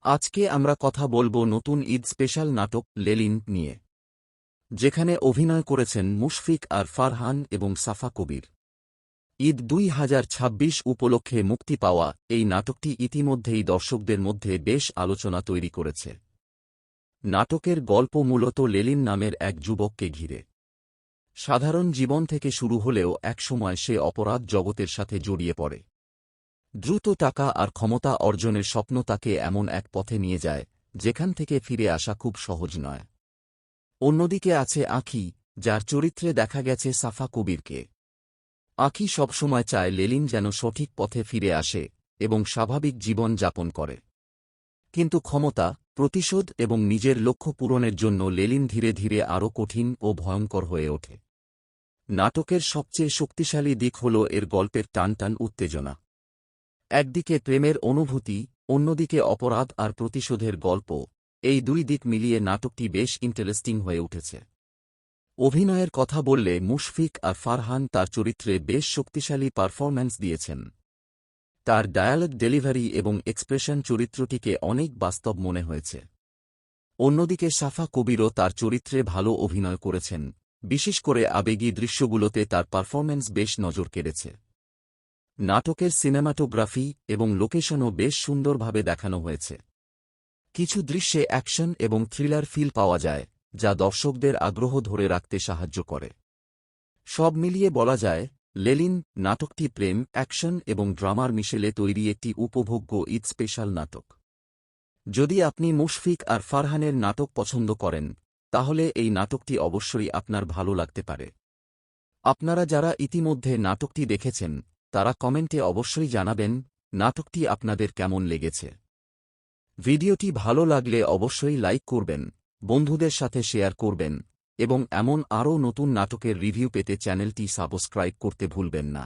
আজকে আমরা কথা বলবো নতুন ঈদ স্পেশাল নাটক লেলিন নিয়ে, যেখানে অভিনয় করেছেন মুশফিক আর ফারহান এবং সাফা কবির। ঈদ ২০২৬ উপলক্ষে মুক্তি পাওয়া এই নাটকটি ইতিমধ্যেই দর্শকদের মধ্যে বেশ আলোচনা তৈরি করেছে। নাটকের গল্প মূলত লেলিন নামের এক যুবককে ঘিরে। সাধারণ জীবন থেকে শুরু হলেও একসময় সে অপরাধ জগতের সাথে জড়িয়ে পড়ে। দ্রুত টাকা আর ক্ষমতা অর্জনের স্বপ্ন তাকে এমন এক পথে নিয়ে যায় যেখান থেকে ফিরে আসা খুব সহজ নয়। অন্যদিকে আছে আঁখি, যার চরিত্রে দেখা গেছে সাফা কবিরকে। আঁখি সবসময় চায় লেলিন যেন সঠিক পথে ফিরে আসে এবং স্বাভাবিক জীবন যাপন করে। কিন্তু ক্ষমতা, প্রতিশোধ এবং নিজের লক্ষ্য পূরণের জন্য লেলিন ধীরে ধীরে আরও কঠিন ও ভয়ঙ্কর হয়ে ওঠে। নাটকের সবচেয়ে শক্তিশালী দিক হল এর গল্পের টানটান উত্তেজনা। একদিকে প্রেমের অনুভূতি, অন্যদিকে অপরাধ আর প্রতিশোধের গল্প, এই দুই দিক মিলিয়ে নাটকটি বেশ ইন্টারেস্টিং হয়ে উঠেছে। অভিনয়ের কথা বললে মুশফিক আর ফারহান তার চরিত্রে বেশ শক্তিশালী পারফরম্যান্স দিয়েছেন। তার ডায়ালগ ডেলিভারি এবং এক্সপ্রেশন চরিত্রটিকে অনেক বাস্তব মনে হয়েছে। অন্যদিকে সাফা কবিরও তার চরিত্রে ভালো অভিনয় করেছেন, বিশেষ করে আবেগী দৃশ্যগুলোতে তার পারফরম্যান্স বেশ নজর কেড়েছে। নাটকের সিনেমাটোগ্রাফি এবং লোকেশনও বেশ সুন্দরভাবে দেখানো হয়েছে। কিছু দৃশ্যে অ্যাকশন এবং থ্রিলার ফিল পাওয়া যায়, যা দর্শকদের আগ্রহ ধরে রাখতে সাহায্য করে। সব মিলিয়ে বলা যায়, লেলিন নাটকটি প্রেম, অ্যাকশন এবং ড্রামার মিশেলে তৈরি একটি উপভোগ্য ঈদ স্পেশাল নাটক। যদি আপনি মুশফিক আর ফারহানের নাটক পছন্দ করেন, তাহলে এই নাটকটি অবশ্যই আপনার ভালো লাগতে পারে। আপনারা যারা ইতিমধ্যে নাটকটি দেখেছেন, তারা কমেন্টে অবশ্যই জানাবেন নাটকটি আপনাদের কেমন লেগেছে। ভিডিওটি ভালো লাগলে অবশ্যই লাইক করবেন, বন্ধুদের সাথে শেয়ার করবেন এবং এমন আরও নতুন নাটকের রিভিউ পেতে চ্যানেলটি সাবস্ক্রাইব করতে ভুলবেন না।